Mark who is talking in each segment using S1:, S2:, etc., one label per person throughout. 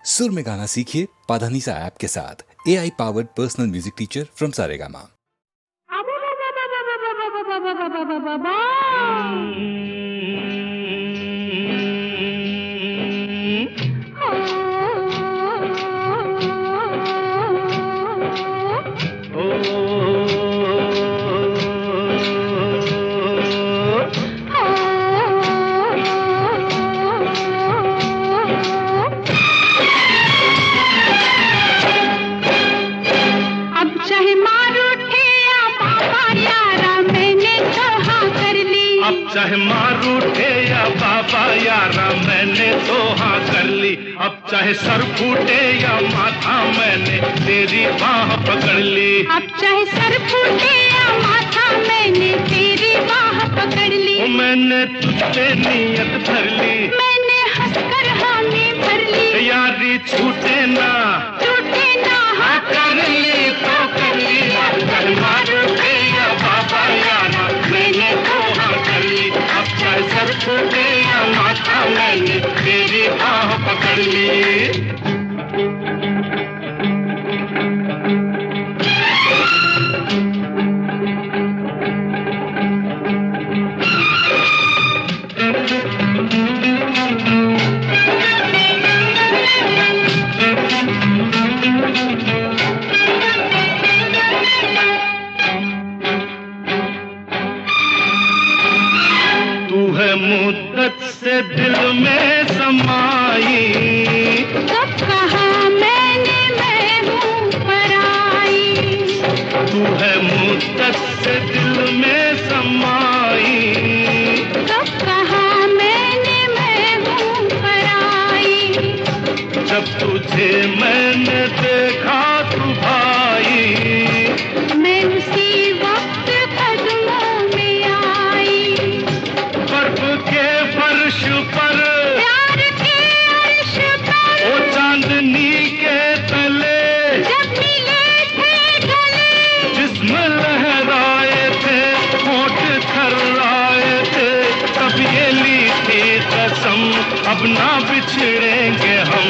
S1: सुर में गाना सीखिए पाधानीसा ऐप के साथ। AI powered personal music teacher from Saregama.
S2: चाहे मार उठे या बाबा यारा मैंने तो हाँ कर ली। अब चाहे सर फूटे या माथा मैंने तेरी बाह पकड़ ली।
S3: अब चाहे सर फूटे या माथा मैंने तेरी बाह पकड़ ली।
S2: मैंने तुझसे नीयत धर ली।
S3: मैंने हंसकर हामी भर ली।
S2: यारी छूटे ना हाँ कर ली तो कर ली। अब चाहे मार उठे या बाबा यारा मैंने तो हाँ कर ली। अब चाहे सर फूटे या माथा मैंने तेरी बाह पकड़ ली। मुद्दत से दिल में समाई।
S3: कब कहा मैंने मैं हूँ पराई।
S2: तू है मुद्दत से दिल में समाई।
S3: कब कहा मैंने मैं हूँ पराई।
S2: जब तुझे मैंने देखा तू भाई।
S3: मैं उसी वक्त कदमों में आई।
S2: के फर्श पर
S3: प्यार के अर्श पर
S2: ओ चांदनी के तले
S3: जब मिले थे गले।
S2: जिस्म लहराए थे होठ थर्राए थे। तब ये ली थी कसम अब ना बिछड़ेंगे हम।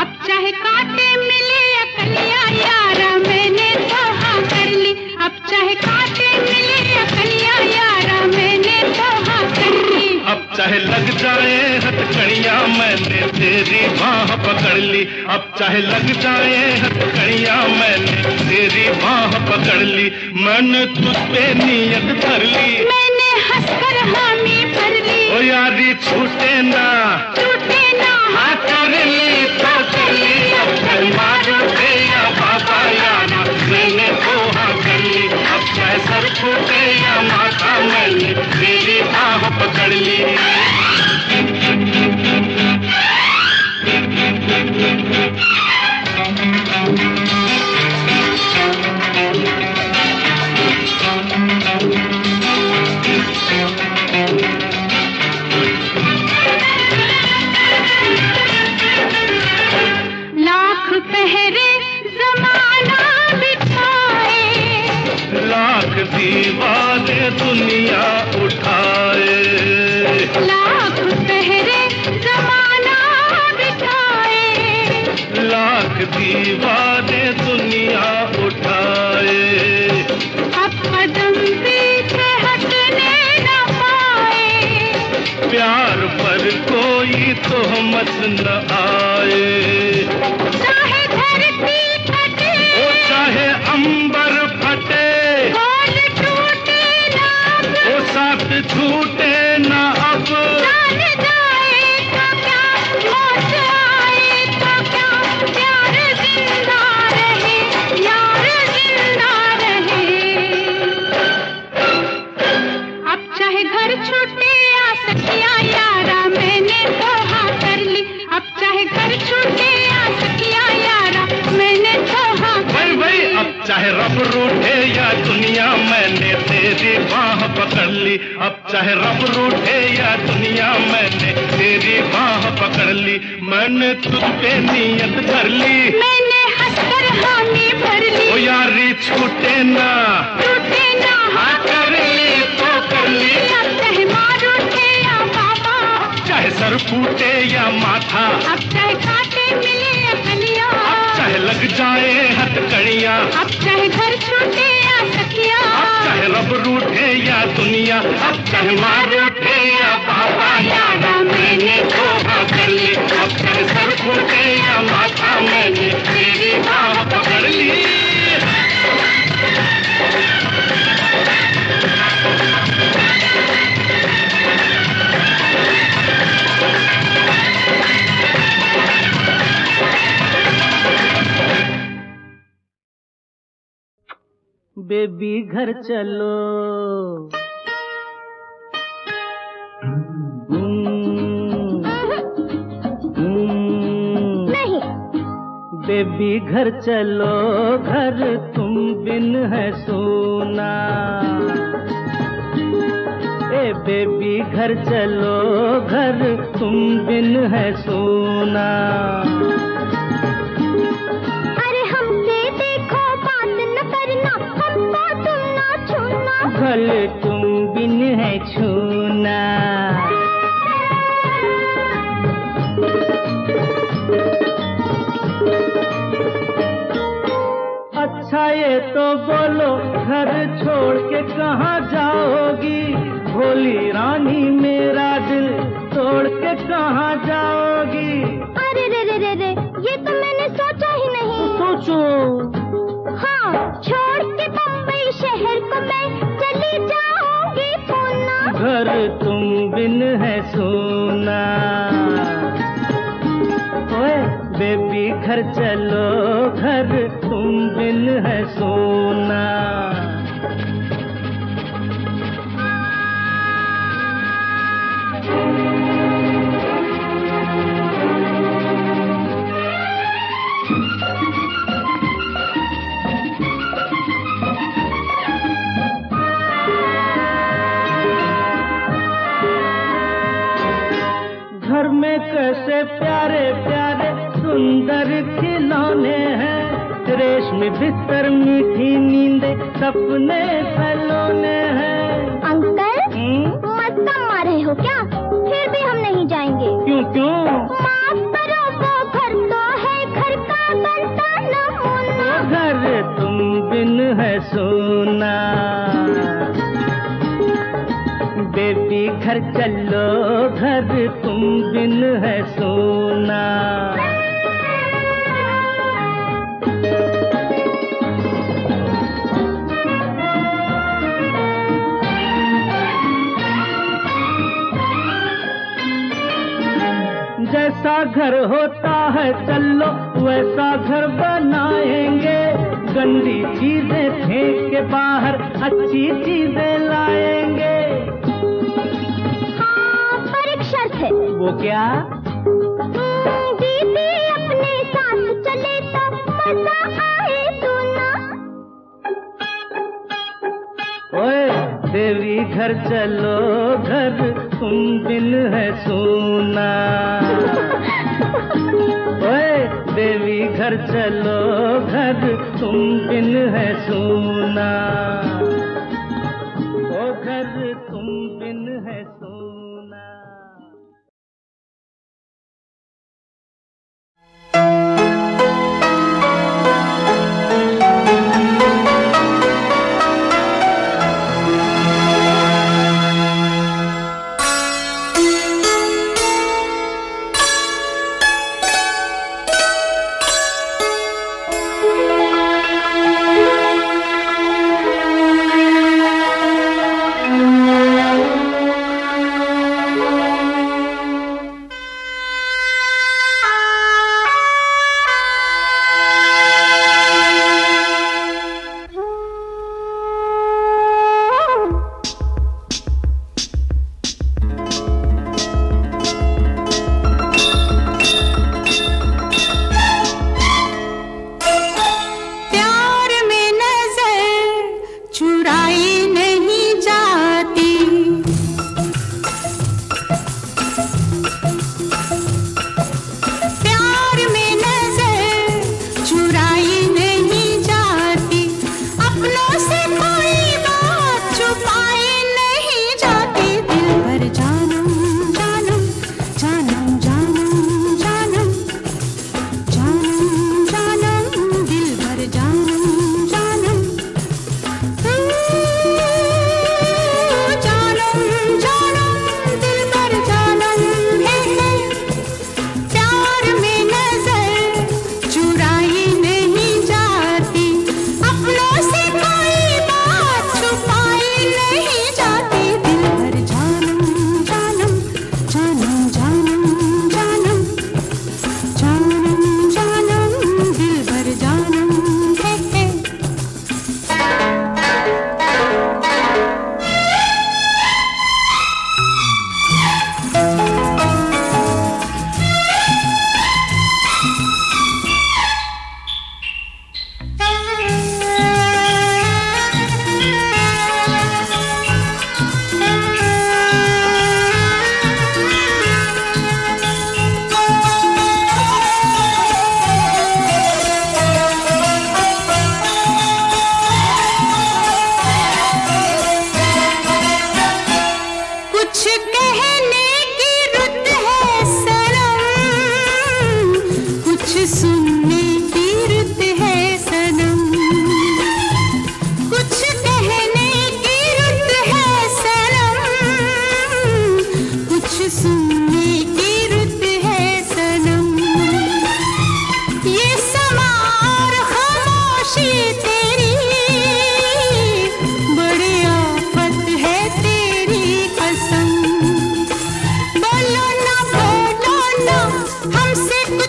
S3: अब चाहे कांटे मिले या कलियां यारा मैंने तो हाँ कर ली। अब चाहे कांटे मिले या कलियां यारा मैंने तो हाँ कर ली।
S2: अब चाहे लग जाए हथकड़ियां मैंने तेरी बाह पकड़ ली। अब चाहे लग जाए हथकड़ियां मैंने तेरी बाह पकड़ ली। मैंने तुझ पे नीयत धर ली।
S3: मैंने हंसकर हामी भर ली।
S2: ओ यारी छूटे ना हाँ कर ली तो कर ली। अब चाहे मार उठे या बाबा यारा मैंने तो हाँ कर ली। अब चाहे सर फूटे या माथा मैंने तेरी बाह पकड़ ली।
S3: लाख पहरे जमाना बिठाए।
S2: लाख दीवाने दुनिया उठाए।
S3: लाख पहरे जमाना बिठाए।
S2: लाख दीवाने दुनिया उठाए।
S3: अब कदम पीछे हटने न पाए।
S2: प्यार पर कोई तोहमत न आए।
S3: चाहे धरती फटे
S2: ओ चाहे अंबर फटे।
S3: बोल टूटे ना अब।
S2: ओ साथ छूटे न अब।
S3: जान जाए तो क्या मौत आए तो क्या। प्यार जिंदा रहे यार जिंदा रहे। अब चाहे घर छूटे या सखिया यारा मैंने तो हाँ कर ली। अब चाहे घर छूटे या सखिया यारा मैंने तो हाँ कर ली।
S2: अब चाहे रब रूठे या दुनिया मैंने तेरी बाह पकड़ ली। अब चाहे रब रूठे या दुनिया मैंने तेरी बाह पकड़ ली। मैंने तुझ पे नीयत धर ली।
S3: मैंने हंसकर हामी भर ली।
S2: ओ यारी छूटे ना हाँ कर ली तो कर ली।
S3: अब चाहे मार उठे या बाबा
S2: चाहे चाहे सर फूटे या माथा,
S3: अब चाहे कांटे मिले या कलियां,
S2: अब चाहे लग जाए हथकड़ियां,
S3: अब चाहे घर छूटे या सखियां,
S2: अब चाहे रब रूठे या दुनिया, अब चाहे माँ रूठे या पापा यारा मैंने तोबा कर ली। अब चाहे सर फूटे या माथा मैंने तेरी बाह पकड़ ली।
S4: बेबी घर चलो,
S3: नहीं
S4: बेबी घर चलो, घर तुम बिन है सोना। ए बेबी घर चलो, घर तुम बिन है सोना।
S3: अरे हमसे देखो बात न करना, हमको तुम ना छूना,
S4: भले तुम बिन है छूना। अच्छा ये तो बोलो, घर छोड़ के कहाँ जाओगी? भोली रानी मेरा दिल तोड़ के कहाँ जाओगी?
S3: अरे रे रे रे रे, ये तो मैंने सोचा ही नहीं।
S4: सोचो।
S3: हाँ, छोड़ के बम्बई शहर को मैं चली जाऊंगी पूना।
S4: घर तुम बिन है सोना। ओए बेबी घर चलो, घर तुम बिन है सोना। घर में कैसे प्यारे प्यारे सुंदर खिलौने हैं, रेशमी बिस्तर मीठी नींदे सपने सलोने हैं।
S3: अंकल, मस्का मारे हो क्या? फिर भी हम नहीं जाएंगे।
S4: क्यों क्यों?
S3: माफ करो, वो घर तो है घर का बनता नमूना।
S4: घर तुम बिन है सोना। बेबी घर चलो, घर तुम बिन है सोना। जैसा घर होता है चलो, वैसा घर बनाएंगे। गंदी चीजें फेंक के बाहर अच्छी चीजें लाएंगे।
S3: हाँ, पर एक शर्त है।
S4: वो क्या?
S3: दीदी अपने साथ चले तो मजा आए सुना।
S4: ओए देवी घर चलो, घर तुम बिन है सोना। ओए देवी घर चलो, घर तुम बिन है सोना। ओ घर तुम बिन है सोना।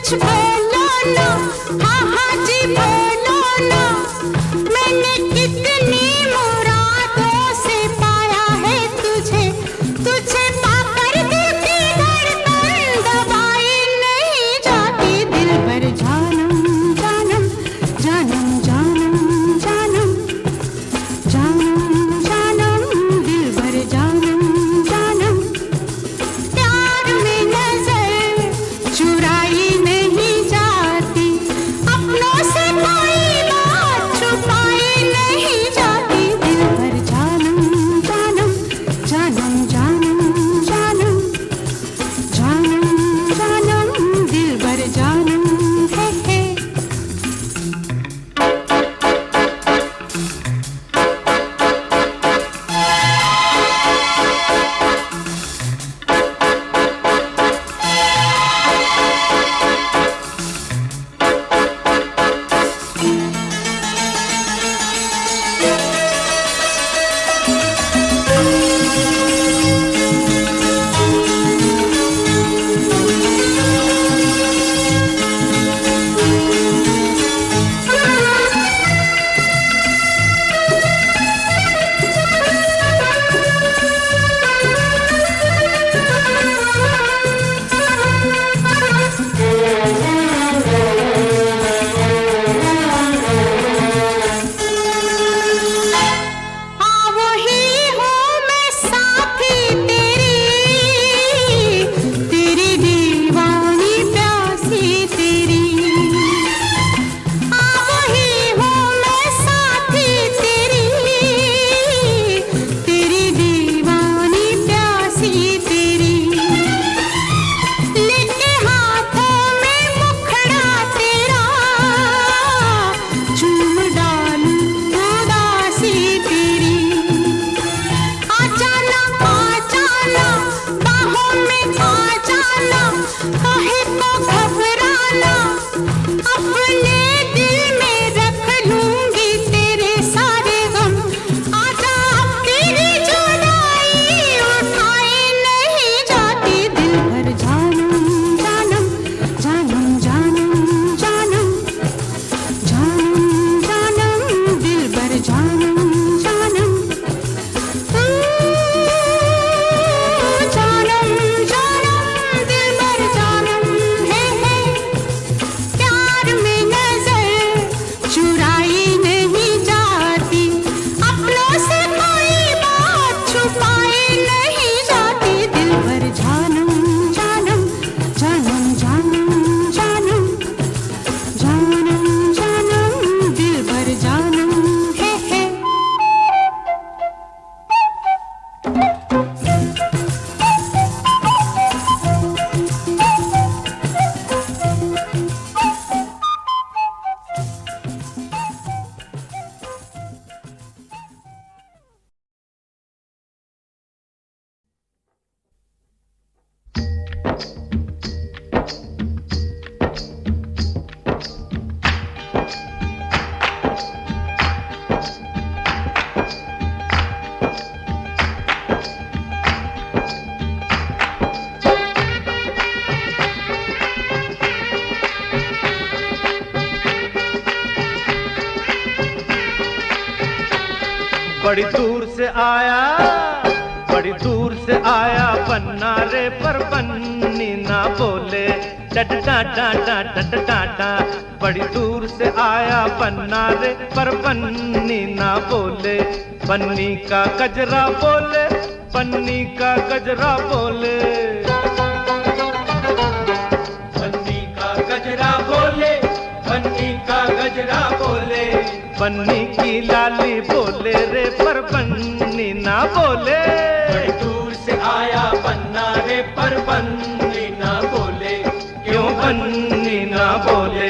S3: कुछ बोलो ना, हाँ हाँ जी बोलो ना, मैंने कितनी मुरादों से पाया है तुझे, तुझे पाकर दिल की धड़कन दबाई नहीं जाती, दिल भर जानम जानम जानम जानम जानम जानम जानम, दिल भर जानम जानम, प्यार में नजर चुराई नहीं जाती, अपनों से कोई बात छुपाई नहीं जाती, दिल भर जानम जानम जानम जानम जानम जानम जानम, दिल भर जानम है।
S4: बड़ी दूर से आया, बड़ी दूर से आया पन्ना रे, पर पन्नी ना बोले डट डाटा डट डाटा। बड़ी दूर से आया पन्ना रे, पर पन्नी ना बोले, पन्नी का गजरा बोले, पन्नी का गजरा बोले, पन्नी का गजरा बोले, पन्नी का गजरा बोले, पन्नी की लाली बोले रे, पर पन्नी ना बोले।
S5: बड़ी दूर से आया पन्ना रे, पर पन्नी ना बोले,
S4: क्यों पन्नी ना बोले।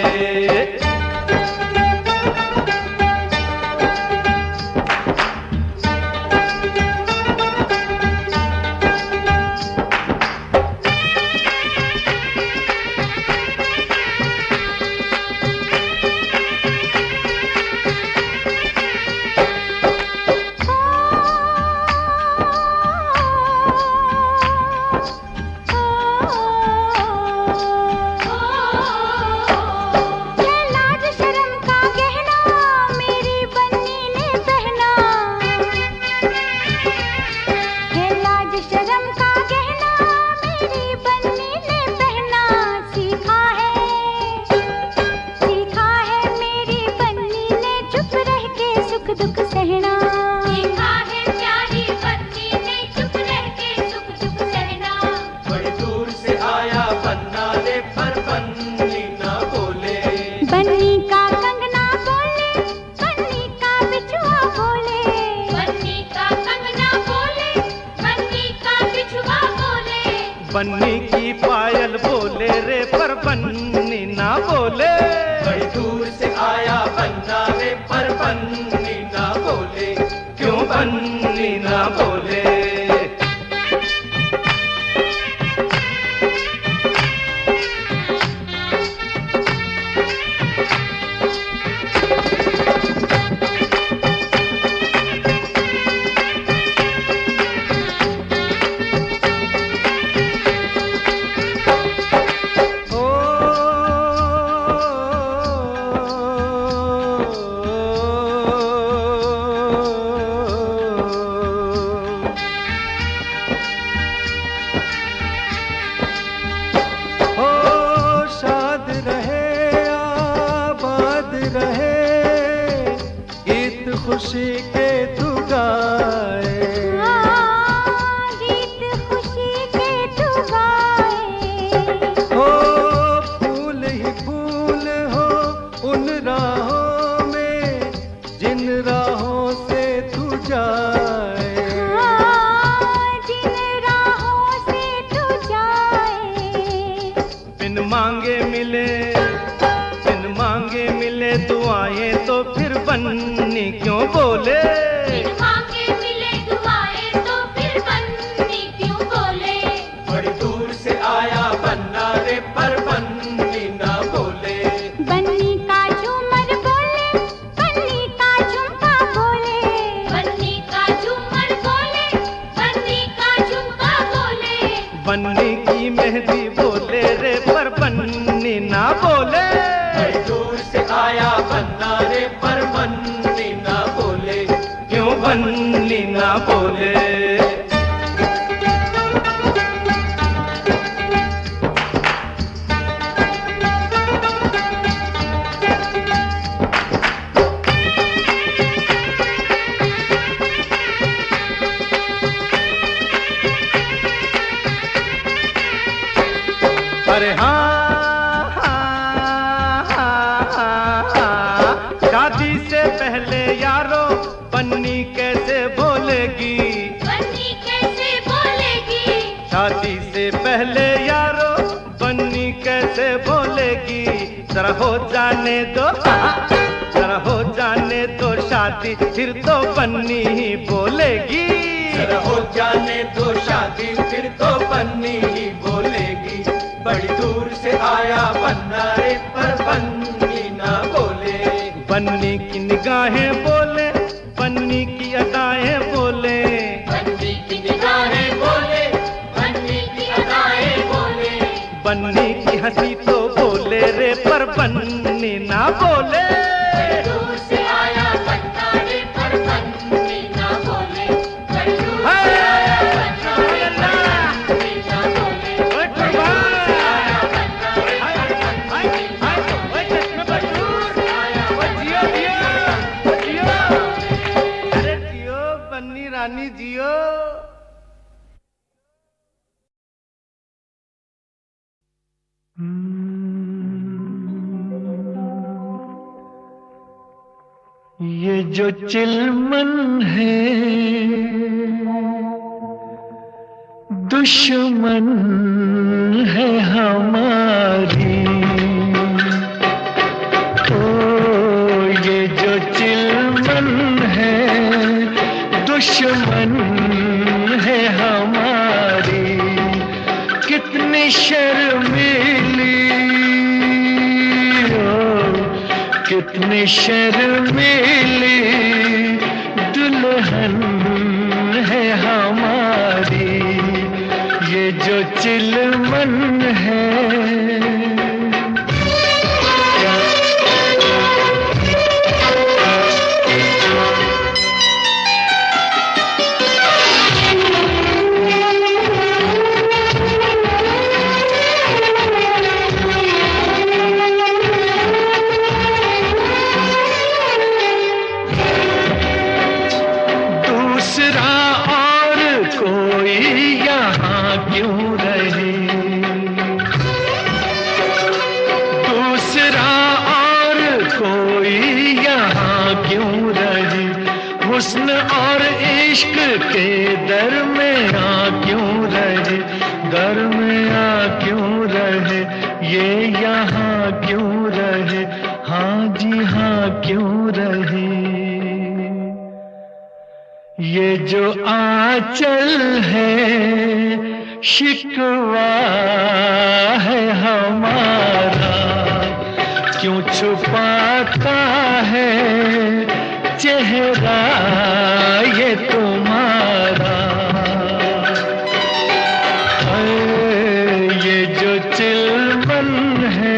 S4: बन्नी की पायल बोले रे पर बन्नी ना बोले।
S5: बड़ी दूर से आया बन्ना रे पर बन्नी ना बोले।
S4: क्यों बन्नी ना बोले? खुशी के तू गाए,
S3: गीत खुशी के तू गाए।
S4: हो फूल ही फूल हो उन राहों में जिन राहों से तू जाए,
S3: जिन राहों से तू जाए।
S4: बिन मांगे मिले, बिन मांगे मिले दुआएं तो फिर बन्नी क्यों बोले?
S3: बिन मांगे मिले दुआएं तो फिर बन्नी क्यों बोले?
S5: बड़ी दूर से आया बन्ना रे पर बन्नी ना बोले।
S3: बन्नी का झूमर बोले, बन्नी का झुमका बोले। बन्नी का झूमर बोले, बन्नी का झुमका बोले।
S4: बन्नी की मेहंदी बोले रे पर बन्नी ना बोले।
S5: बड़ी दूर से आया बन्ना रे पर बन्नी ना बोले।
S4: क्यों बन्नी ना बोले? अरे हाँ, शादी से पहले यारो बन्नी कैसे बोलेगी?
S3: बन्नी कैसे बोलेगी?
S4: शादी से पहले यारो बन्नी कैसे बोलेगी? जरा हो जाने दो, जरा हो जाने दो शादी, फिर तो बन्नी ही बोलेगी।
S5: जरा हो जाने दो शादी, फिर तो बन्नी ही बोलेगी। बड़ी दूर से आया बन्ना रे पर बन्नी ना बोले।
S4: बन्नी की निगाहें बोले, बन्नी की अदाएं बोले।
S3: बन्नी की निगाहें बोले, बन्नी की अदाएं बोले।
S4: बन्नी की हंसी तो बोले रे पर बन्नी ना बोले।
S3: बड़ी दूर से आया बन्ना रे पर बन्नी ना बोले। बड़ी दूर से आया बन्ना रे पर बन्नी ना बोले। बड़ी दूर से आया बन्ना रे पर बन्नी ना बोले। बड़ी दूर से आया बन्ना रे पर बन्नी ना बोले।
S4: अरे जियो बन्नी रानी जियो।
S6: ये जो चिलमन है दुश्मन है हमारी। ओ ये जो चिलमन है दुश्मन है हमारी। कितनी शर्मीली, कितनी शर्मीली दुल्हन है हमारी। ये जो चिलमन है। हुस्न और इश्क के दरमियां क्यों रहे, दरमियां जो आंचल है शिकवा है हमारा, क्यों छुपाता है चेहरा ये तुम्हारा। ये जो चिलमन है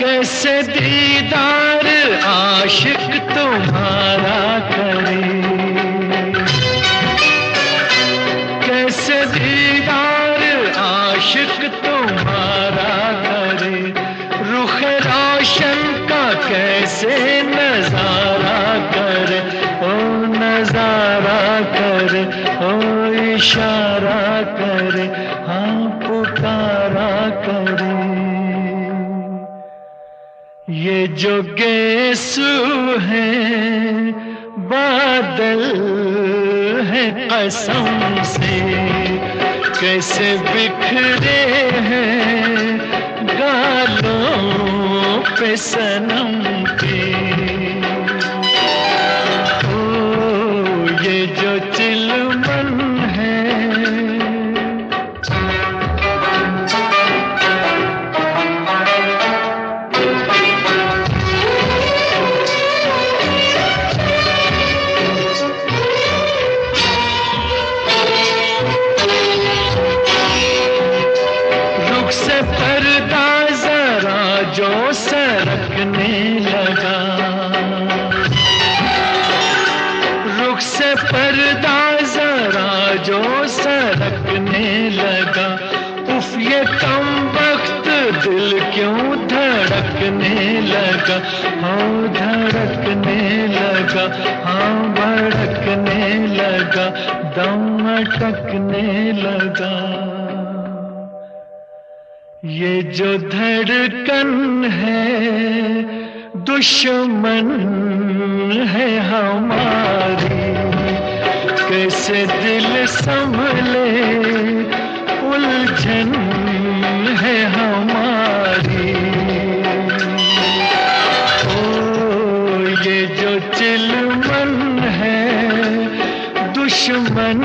S6: कैसे दीदार आशिक तुम्हारा करे, कैसे दीदार आशिक तुम्हारा करे, रुख रोशन का कैसे नजारा करे, ओ नजारा करे, ओ इशारा करे, हाँ पुकारा करे। ये जो गेसू है बादल है कसम से, कैसे बिखरे हैं गालों पे सनम के। ओ ये जो चिलमन है पर्दा जरा जो सरकने लगा, रुख से पर्दा जरा जो सरकने लगा, उफ ये कम वक्त दिल क्यों धड़कने लगा, हाँ धड़कने लगा, हाँ भड़कने लगा, दम अटकने लगा। ये जो धड़कन है दुश्मन है हमारी, कैसे दिल संभले उलझन है हमारी। ओ ये जो चिलमन है दुश्मन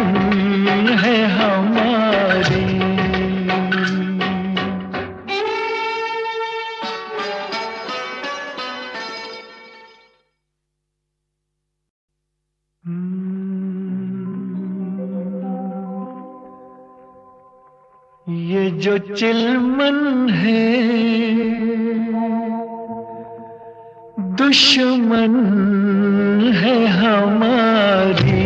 S6: है हमारी। ये जो चिलमन है दुश्मन है हमारी।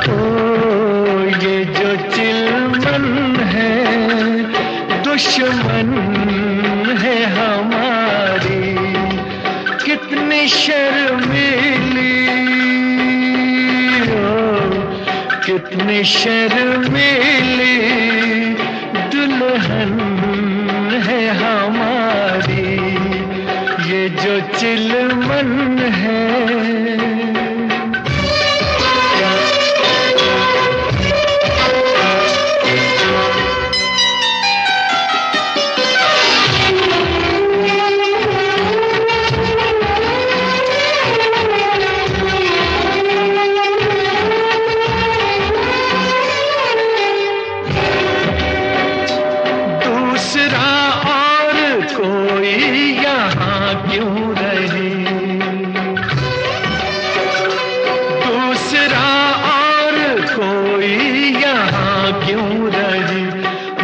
S6: ओ ये जो चिलमन है दुश्मन है हमारी, कितनी शर्मीली कितनी शर्मीली दुल्हन है हमारी, ये जो चिलमन है।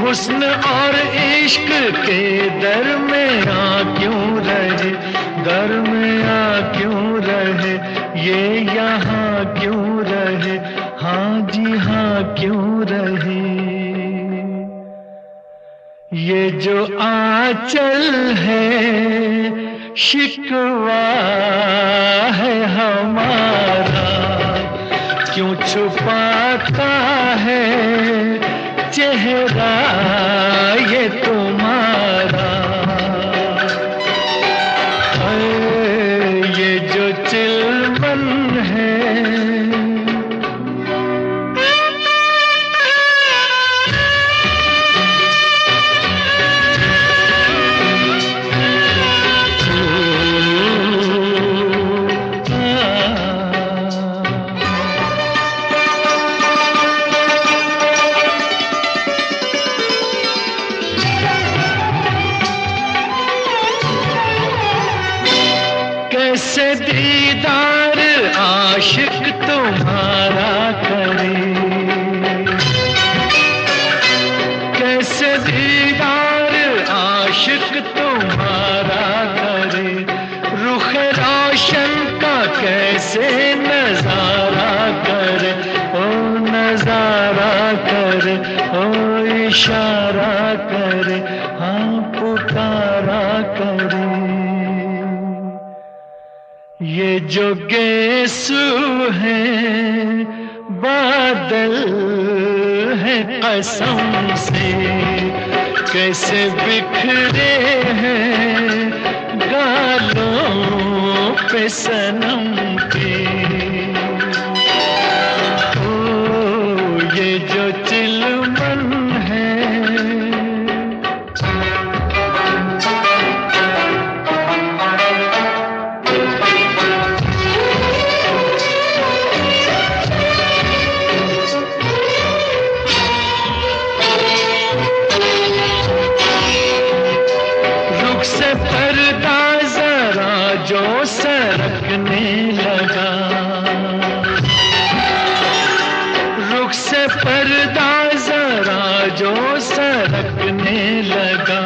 S6: हुस्न और इश्क के दरमियां क्यों रहे, दरमियां क्यों रहे, ये यहाँ क्यों रहे, हाँ जी हाँ क्यों रहे। ये जो आंचल है शिकवा है हमारा, क्यों छुपाता है चेहरा ये तुम्हारा, ये जो चिलवन है। कैसे दीदार आशिक तुम्हारा करे, कैसे दीदार आशिक तुम्हारा करे, रुख रोशन का कैसे नजारा करे, ओ नजारा करे, ओ इशारा करे, हाँ पुकारा करे। ये जो गेसू है बादल है कसम से, कैसे बिखरे हैं गालों पे सनम के। ओ ये जो चिलमन है, पर्दा जरा जो सरकने लगा, रुख से पर्दा जरा जो सरकने लगा,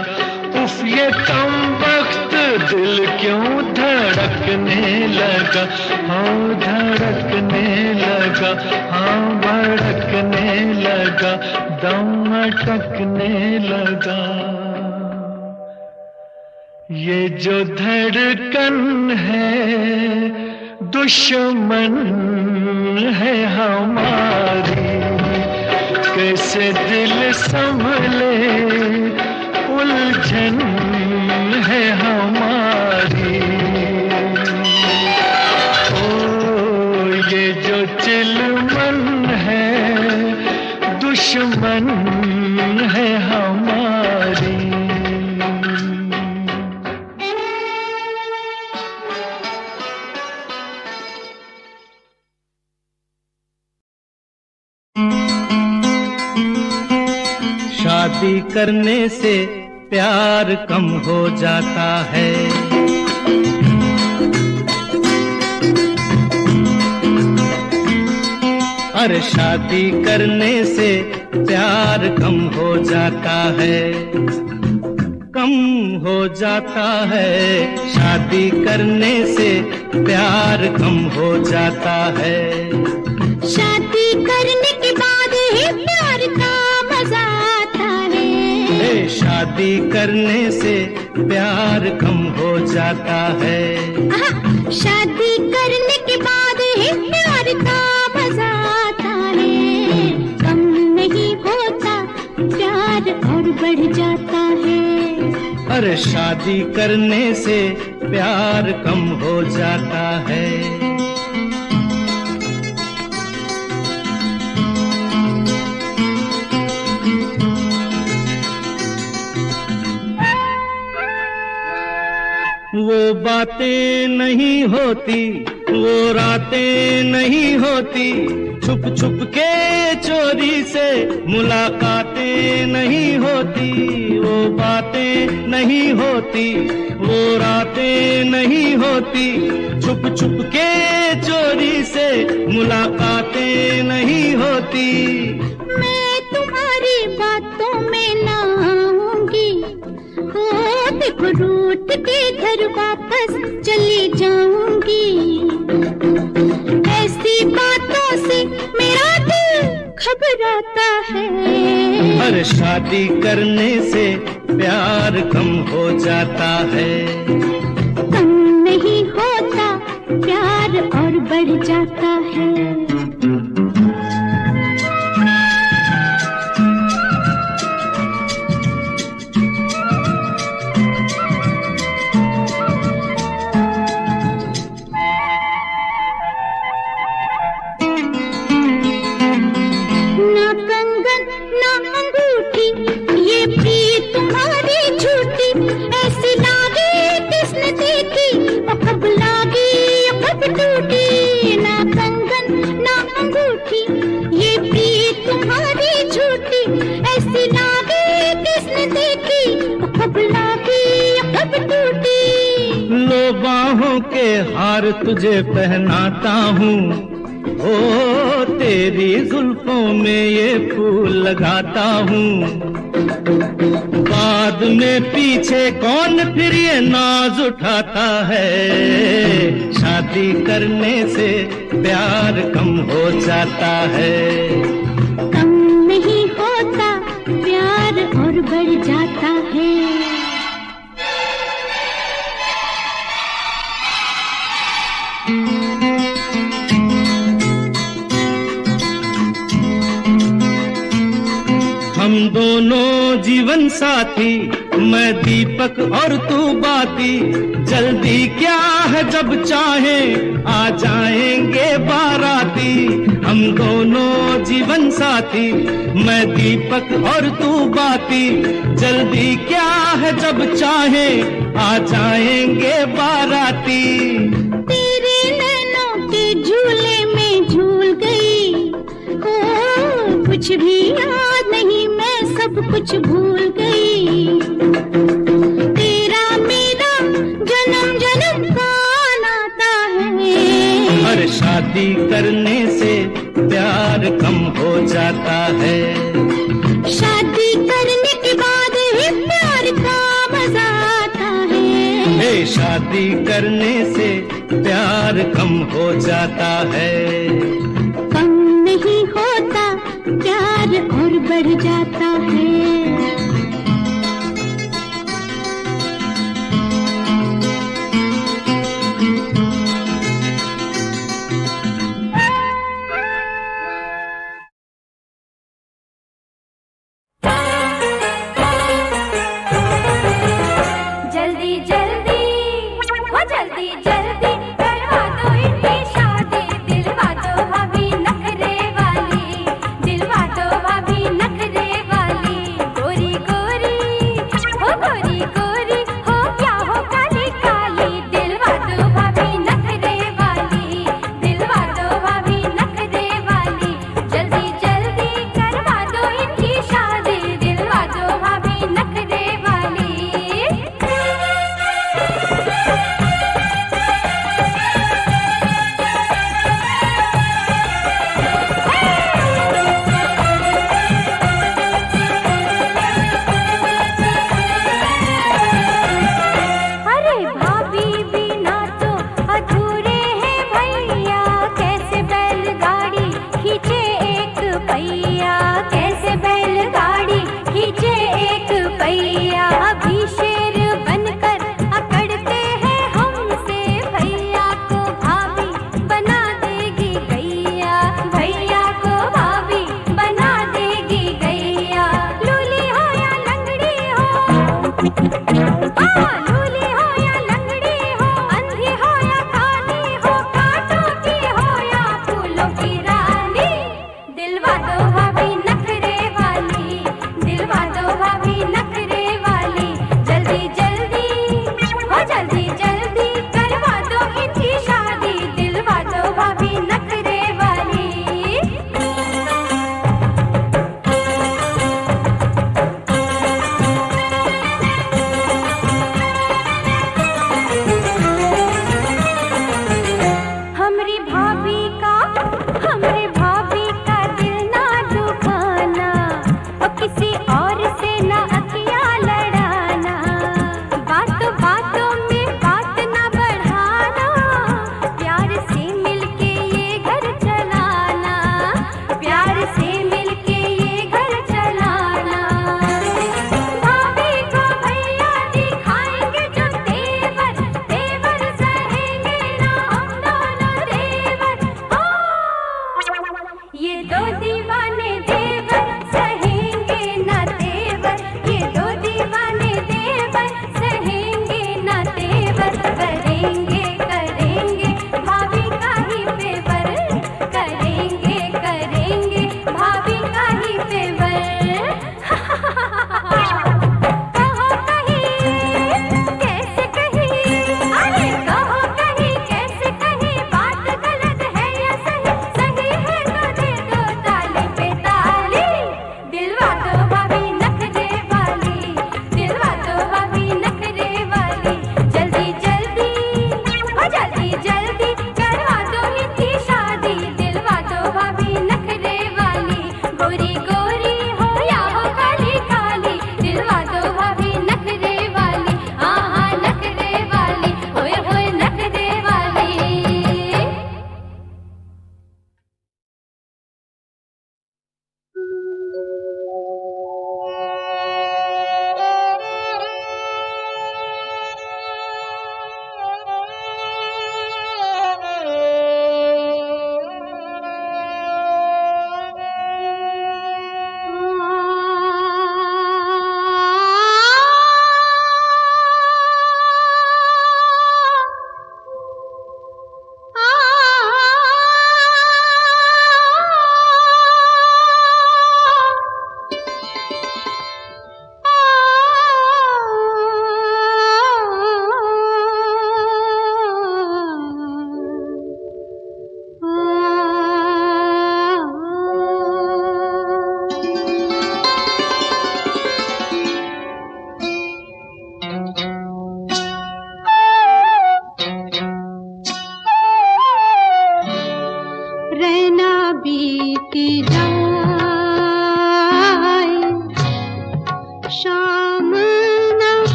S6: उफ ये कम वक्त दिल क्यों धड़कने लगा, हाँ धड़कने लगा, हाँ भड़कने लगा, दम अटकने लगा। ये जो धड़कन है दुश्मन है हमारी, कैसे दिल संभले उलझन है हमारी। ओ ये जो चिलमन है दुश्मन है हमारी।
S4: शादी करने से प्यार कम हो जाता है, अरे शादी करने से प्यार कम हो जाता है, कम हो जाता है। शादी करने से प्यार कम हो जाता है।
S3: शादी करने के बाद ही प्यार का मजा आता है।
S4: शादी करने से प्यार कम हो जाता है।
S3: शादी करने के बाद ही प्यार का मजा आता है। कम नहीं होता प्यार और बढ़ जाता है।
S4: अरे शादी करने से प्यार कम हो जाता है। वो बातें नहीं होती, वो रातें नहीं होती, छुप छुप के चोरी से मुलाकातें नहीं होती। वो बातें नहीं होती, वो रातें नहीं होती, छुप छुप के चोरी से मुलाकातें नहीं होती।
S3: मैं तुम्हारी बातों में ना आऊंगी, देखो रूठ के घर वापस चली जाऊंगी। ऐसी बातों से मेरा दिल घबराता है।
S4: हर शादी करने से प्यार कम हो जाता है।
S3: कम नहीं होता प्यार और बढ़ जाता है।
S4: बाहों के हार तुझे पहनाता हूँ, ओ तेरी जुल्फों में ये फूल लगाता हूँ। बाद में पीछे कौन फिर ये नाज उठाता है, शादी करने से प्यार कम हो जाता है।
S3: कम नहीं होता प्यार और बढ़ जाता है।
S4: हम दोनों जीवन साथी, मैं दीपक और तू बाती, जल्दी क्या है जब चाहे आ जाएंगे बाराती। हम दोनों जीवन साथी, मैं दीपक और तू बाती, जल्दी क्या है जब चाहे आ जाएंगे बाराती।
S3: तेरे नैनों के झूले में झूल गई, ओ कुछ भी याद नहीं, मैं सब कुछ भूल गई। तेरा मेरा जन्म जन्म का नाता है।
S4: हर शादी करने से प्यार कम हो जाता है।
S3: शादी करने के बाद ही प्यार का मजा आता है।
S4: हे शादी करने से प्यार कम हो जाता है।
S3: कम नहीं होता प्यार और बढ़ जाता है।
S7: जल्दी जल्दी वो जल्दी जल्दी करवा दो इनकी शादी, दिलवा दो भाभी नखरे वाली, दिलवा दो भाभी नखरे वाली।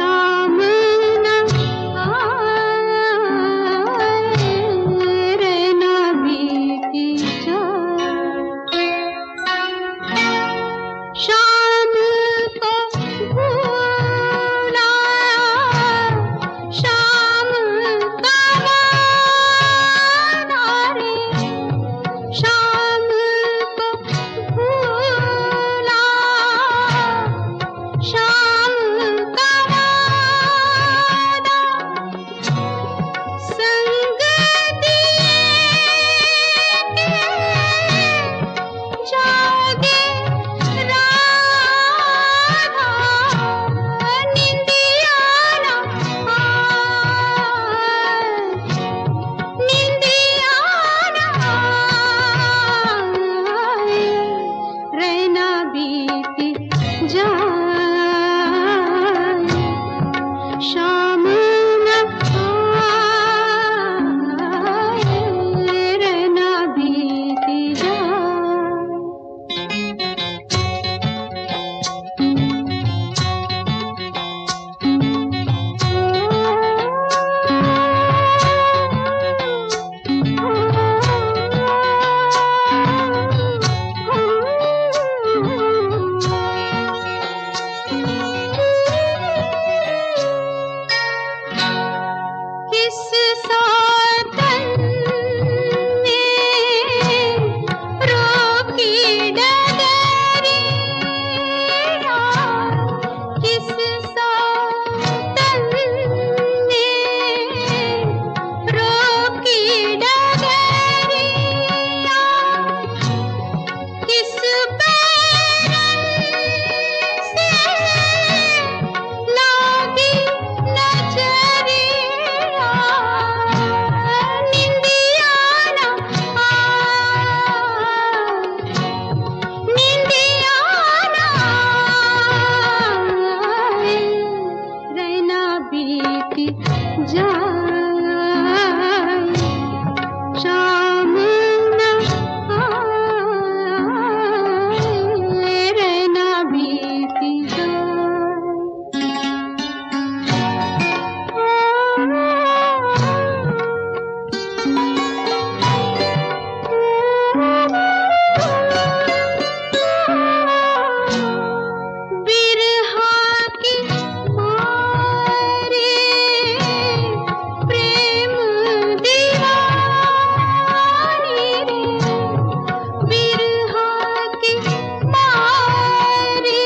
S3: शाम न आए रहना बीती जाए शाम को भूला शाम का वादा रे शाम को भूला शाम का वादा संग दिए जागे राधा निंदिया ना निंदिया ना रहना बीती जाए शाम न आए रहना बीती किस सातन ने रोकी डगरिया किस सातन ने रोकी डगरिया किस बैरन से लागी नजरिया निंदिया ना निंदिया ना रहना बीती जाए शाम न आए रहना बीती बिरहा की मारे प्रेम दीवानी रे बिरहा की मारे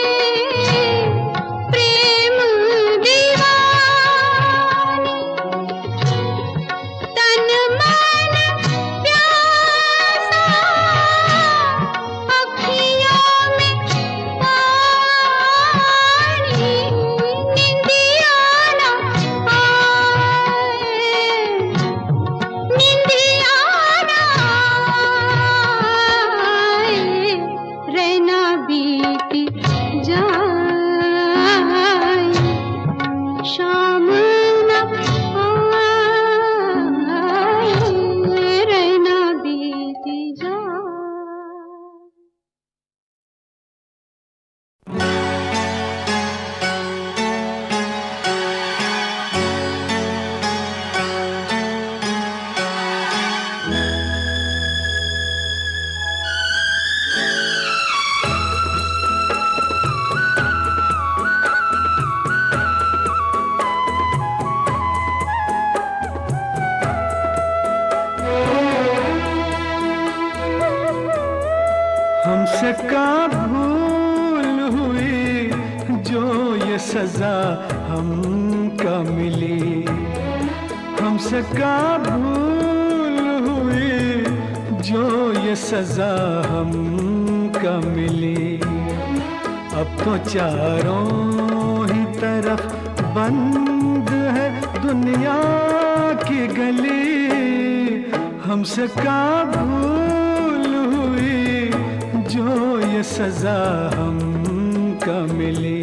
S3: प्रेम दीवानी तन मन प्यासा अखियों में पानी निंदिया ना आए निंदिया ना आए रहना बीती जाए शाम न आए रहना बीती जाए
S6: हमसे का भूल हुई जो ये सजा हमका मिली हमसे का भूल हुई जो ये सजा हमका मिली अब तो चारों ही तरफ बंद है दुनिया की गली हमसे का भूल हुई जो ये सजा हमका मिली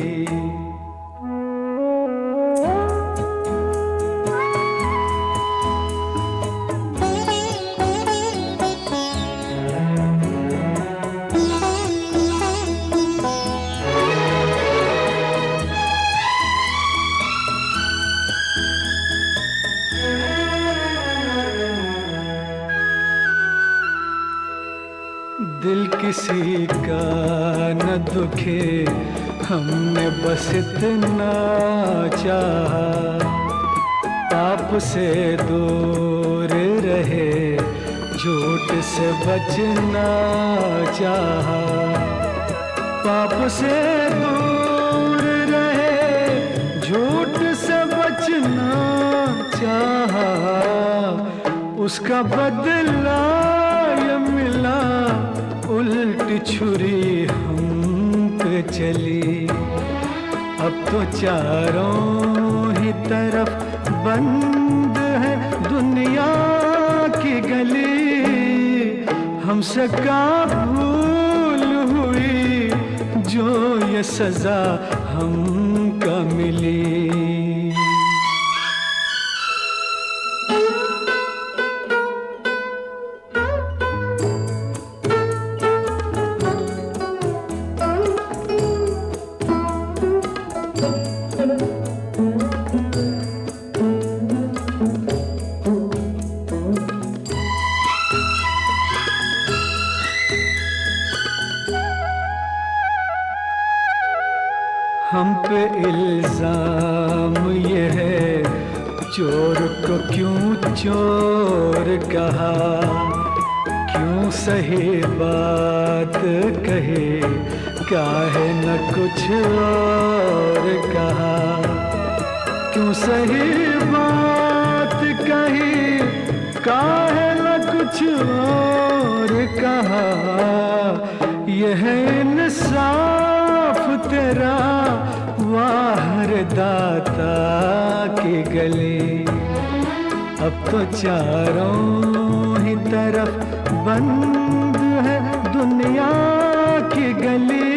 S6: किसी का न दुखे, हमने बस इतना चाहा। पाप से दूर रहे, झूठ से बचना चाहा। पाप से दूर रहे, झूठ से बचना चाहा। उसका बदला ये मिला, उल्टी छुरी हम पे चली। अब तो चारों ही तरफ बंद है दुनिया की गली। हमसे का भूल हुई जो ये सजा हमका मिली। हम पे इल्जाम ये है, चोर को क्यों चोर कहा। क्यों सही बात कहे, काहे न कुछ और कहा। क्यों सही बात कही, काहे न कुछ और कहा। यह इंसाफ तेरा, वाहर दाता की गली। अब तो चारों ही तरफ बंद है दुनिया की गली।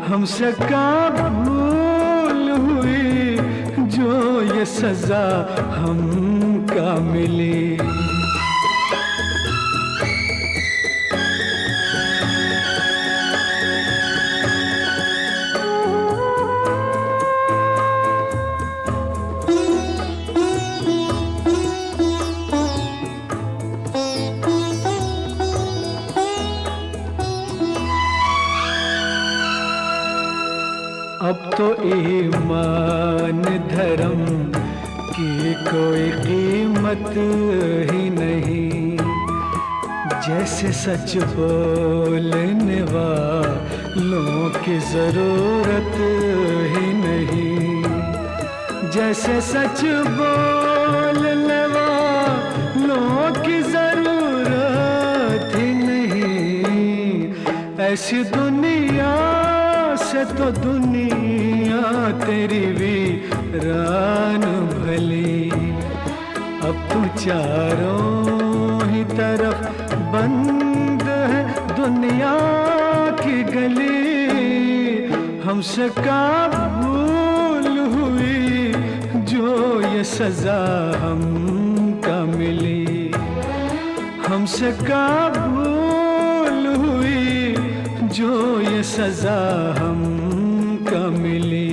S6: हमसे का भूल हुई जो ये सजा हमका मिली। अब तो ईमान धर्म की कोई कीमत ही नहीं। जैसे सच बोलने वालों की जरूरत ही नहीं। जैसे सच बोलने वालों की जरूरत ही नहीं। ऐसी दुनिया से तो दुनिया तेरी वीरान भली। अब तो चारों ही तरफ बंद है दुनिया की गली। हमसे का भूल हुई जो ये सजा हमका मिली। हमसे का भूल हुई जो ये सजा हमका मिली।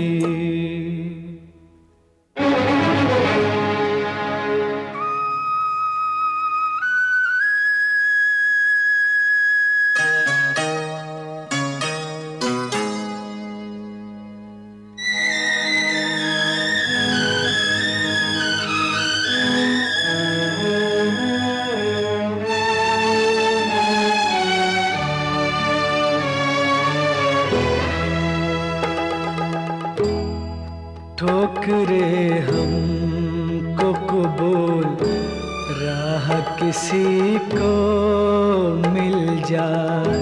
S6: ठोकरे हमको कबूल, राह किसी को मिल जाए।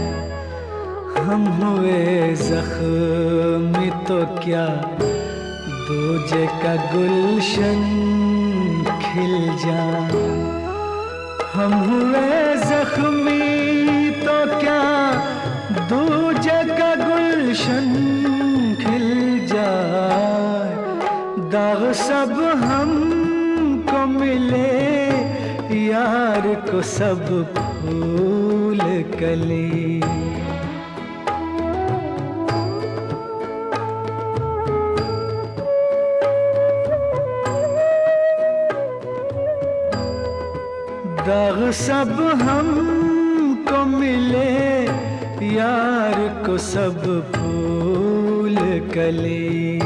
S6: हम हुए जख्मी तो क्या दूजे का गुलशन खिल जाए। हम हुए जख्मी तो क्या दूजे का गुलशन खिल जाए। दाग सब हमको मिले, यार को सब फूल कली। दाग सब हमको को मिले यार को सब फूल कली।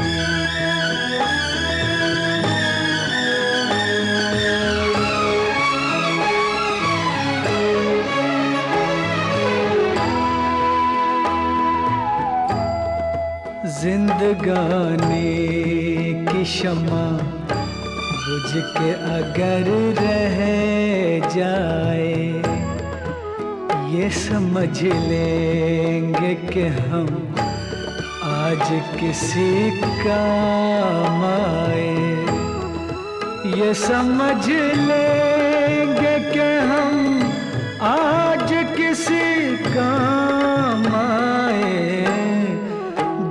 S6: जिंदगानी की शमा बुझ के अगर रह जाए, ये समझ लेंगे कि हम आज किसी काम आए। ये समझ लेंगे कि हम आज किसी काम आए।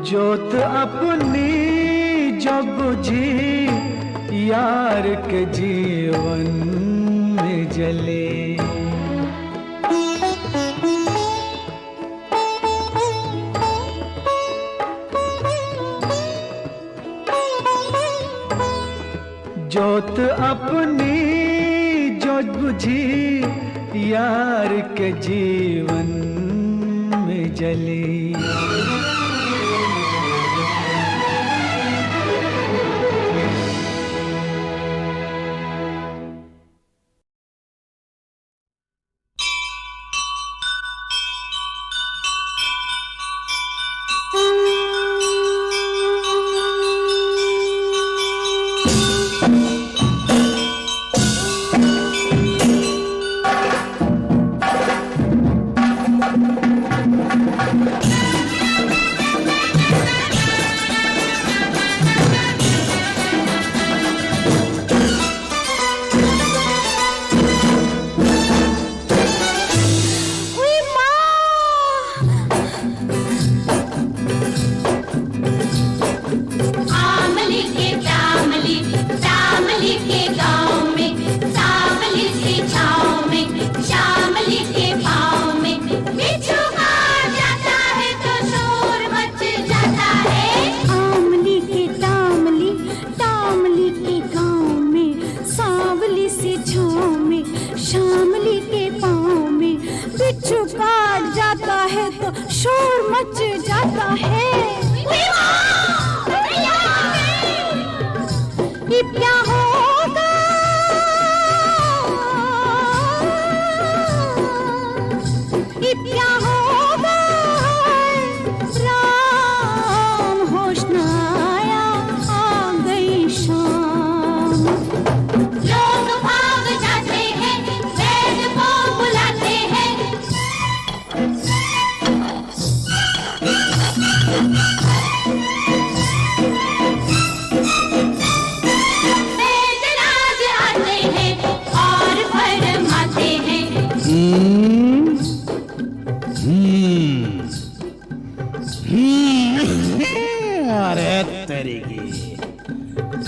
S6: जोत अपनी जो बुझी यार के जीवन में जले। जोत अपनी जो बुझी यार के जीवन में जली।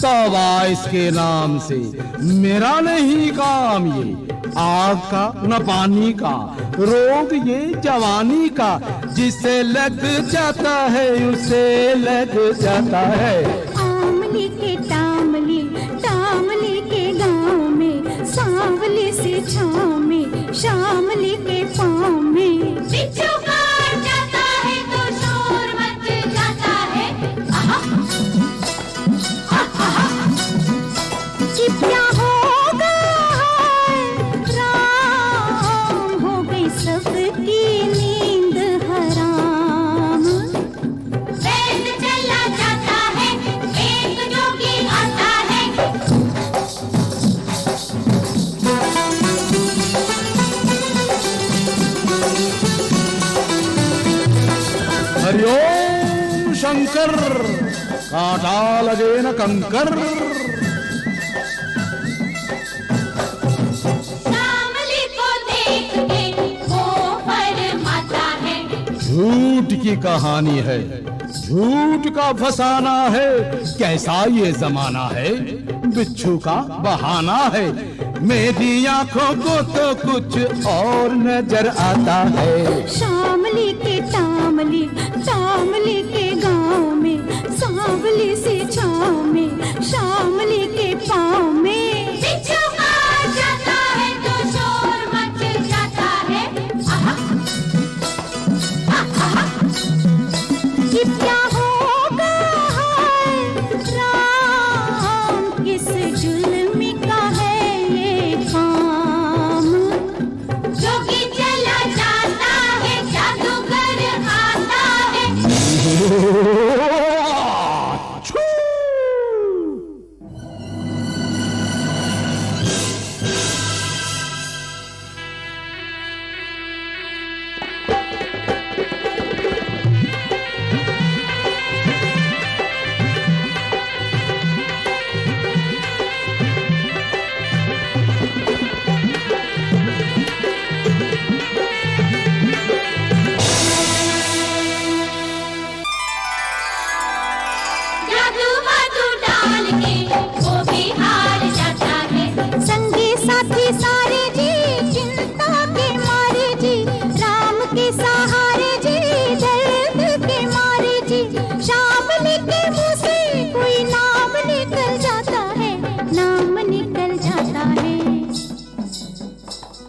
S8: तौबा इसके नाम से मेरा नहीं काम ये, आग का न पानी का, रोग ये जवानी का, जिसे लग जाता है उसे लग जाता है।
S3: आमली के टामली, टामली के गाँव में, सांवली से छाँव में, शामली के पाँव में। बिच्छू काट जाता है तो शोर मच जाता है। क्या होगा राम, हो गई सबकी नींद हराम। वैद चला जाता है, एक जोगी आता है।
S8: हरिओम शंकर, कांटा लगे न कंकर। झूठ की कहानी है, झूठ का फसाना है, कैसा ये जमाना है, बिच्छू का बहाना है। मेरी आंखों को तो कुछ और नजर आता है।
S3: शामली के टामली, टामली के गाँव में, सांवली से छाँव में, शामली के पाँव में। बिच्छू काट जाता है तो शोर मच जाता है। जुल्मी का है ये काम। जोगी चला जाता है, जादूगर आता है। जादू वादू डाल के वो भी हार जाता है। संगी साथी सारे जी चिंता के मारे जी, राम के सहारे जी दर्द के मारे जी। शामली के मुंह से कोई नाम निकल जाता है, नाम निकल जाता है।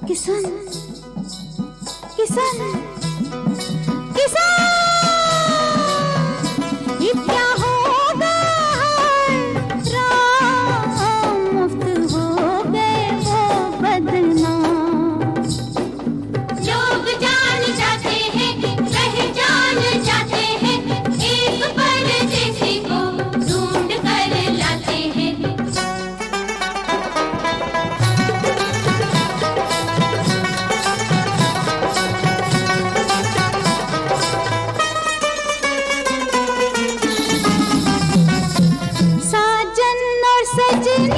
S3: किसान किसान किसान, ये क्या होगा राम, मुफ्त हो गए वो बदनाम। लोग जान जाते हैं, पहचान जाते हैं, एक परदेसी को ढूंढ कर लाते हैं। साजन और सजन